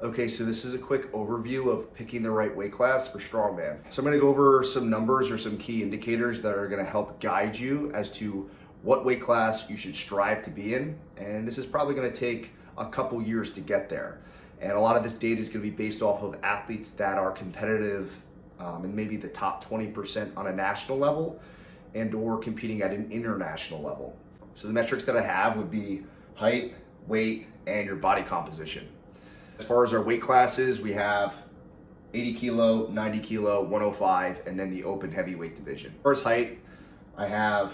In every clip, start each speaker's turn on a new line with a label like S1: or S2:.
S1: Okay, so this is a quick overview of picking the right weight class for strongman. So I'm gonna go over some numbers or some key indicators that are gonna help guide you as to what weight class you should strive to be in. And this is probably gonna take a couple years to get there. And a lot of this data is gonna be based off of athletes that are competitive in maybe the top 20% on a national level and or competing at an international level. So the metrics that I have would be height, weight, and your body composition. As far as our weight classes, we have 80 kilo, 90 kilo, 105, and then the open heavyweight division. As far as height, I have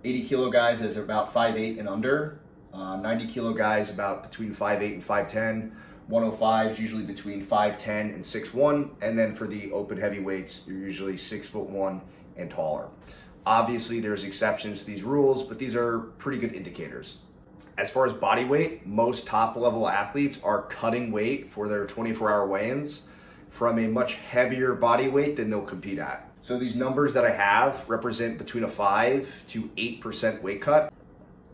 S1: 80 kilo guys as about 5'8" and under, 90 kilo guys about between 5'8" and 5'10", 105 is usually between 5'10" and 6'1", and then for the open heavyweights, you're usually 6'1" and taller. Obviously, there's exceptions to these rules, but these are pretty good indicators. As far as body weight, most top level athletes are cutting weight for their 24-hour weigh-ins from a much heavier body weight than they'll compete at. So these numbers that I have represent between a 5 to 8% weight cut.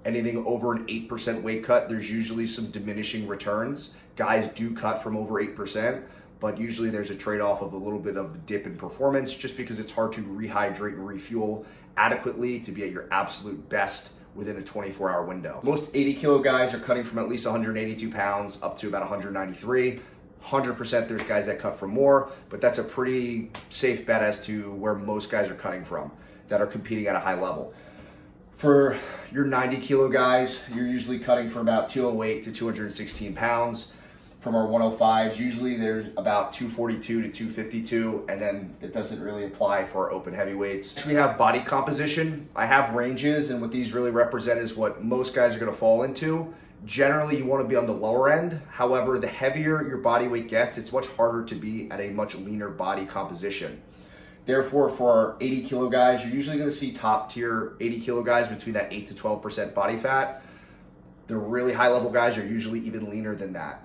S1: Anything over an 8% weight cut, there's usually some diminishing returns. Guys do cut from over 8%, but usually there's a trade-off of a little bit of a dip in performance just because it's hard to rehydrate and refuel adequately to be at your absolute best within a 24-hour window. Most 80 kilo guys are cutting from at least 182 pounds up to about 193. 100% there's guys that cut from more, but that's a pretty safe bet as to where most guys are cutting from that are competing at a high level. For your 90 kilo guys, you're usually cutting from about 208 to 216 pounds. From our 105s, usually there's about 242 to 252, and then it doesn't really apply for our open heavyweights. Next, we have body composition. I have ranges, and what these really represent is what most guys are gonna fall into. Generally, you wanna be on the lower end. However, the heavier your body weight gets, it's much harder to be at a much leaner body composition. Therefore, for our 80 kilo guys, you're usually gonna see top tier 80 kilo guys between that 8 to 12% body fat. The really high level guys are usually even leaner than that.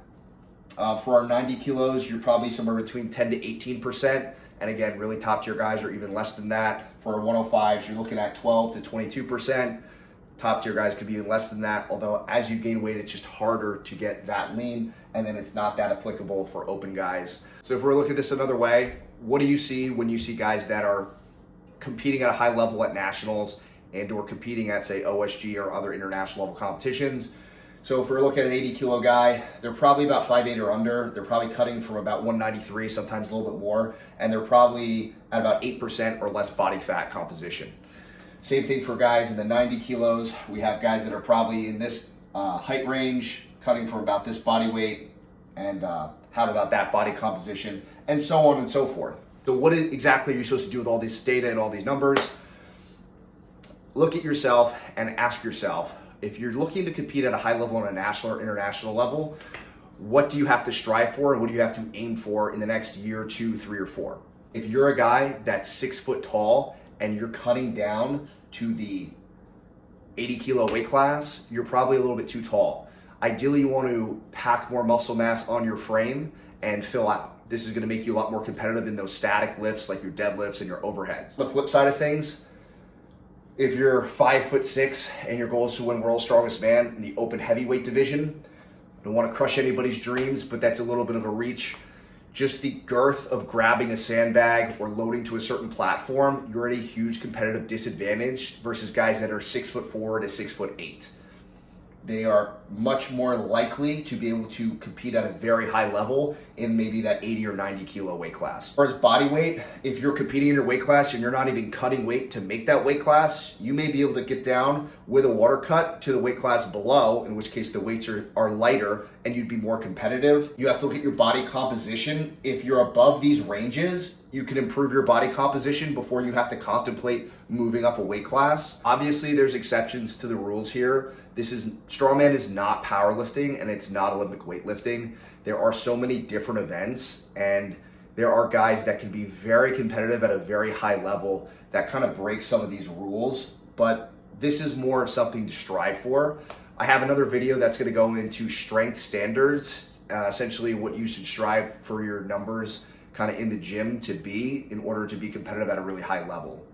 S1: For our 90 kilos, you're probably somewhere between 10 to 18%. And again, really top tier guys are even less than that. For our 105s, you're looking at 12 to 22%. Top tier guys could be even less than that. Although as you gain weight, it's just harder to get that lean. And then it's not that applicable for open guys. So if we're looking at this another way, what do you see when you see guys that are competing at a high level at nationals and or competing at, say, OSG or other international level competitions? So if we're looking at an 80 kilo guy, they're probably about 5'8" or under. They're probably cutting from about 193, sometimes a little bit more, and they're probably at about 8% or less body fat composition. Same thing for guys in the 90 kilos. We have guys that are probably in this height range, cutting from about this body weight, and have about that body composition, and so on and so forth. So what exactly are you supposed to do with all this data and all these numbers? Look at yourself and ask yourself, if you're looking to compete at a high level on a national or international level, what do you have to strive for and what do you have to aim for in the next year, 2, 3, or 4? If you're a guy that's 6 foot tall and you're cutting down to the 80 kilo weight class, you're probably a little bit too tall. Ideally, you want to pack more muscle mass on your frame and fill out. This is going to make you a lot more competitive in those static lifts like your deadlifts and your overheads. The flip side of things, if you're 5'6" and your goal is to win World's Strongest Man in the open heavyweight division, I don't want to crush anybody's dreams, but that's a little bit of a reach. Just the girth of grabbing a sandbag or loading to a certain platform, you're at a huge competitive disadvantage versus guys that are 6'4" to 6'8". They are much more likely to be able to compete at a very high level in maybe that 80 or 90 kilo weight class. As far as body weight, if you're competing in your weight class and you're not even cutting weight to make that weight class, you may be able to get down with a water cut to the weight class below, in which case the weights are lighter and you'd be more competitive. You have to look at your body composition. If you're above these ranges, you can improve your body composition before you have to contemplate moving up a weight class. Obviously, there's exceptions to the rules here. Strongman is not powerlifting and it's not Olympic weightlifting. There are so many different events and there are guys that can be very competitive at a very high level that kind of break some of these rules, but this is more of something to strive for. I have another video that's going to go into strength standards, essentially what you should strive for your numbers kind of in the gym to be in order to be competitive at a really high level.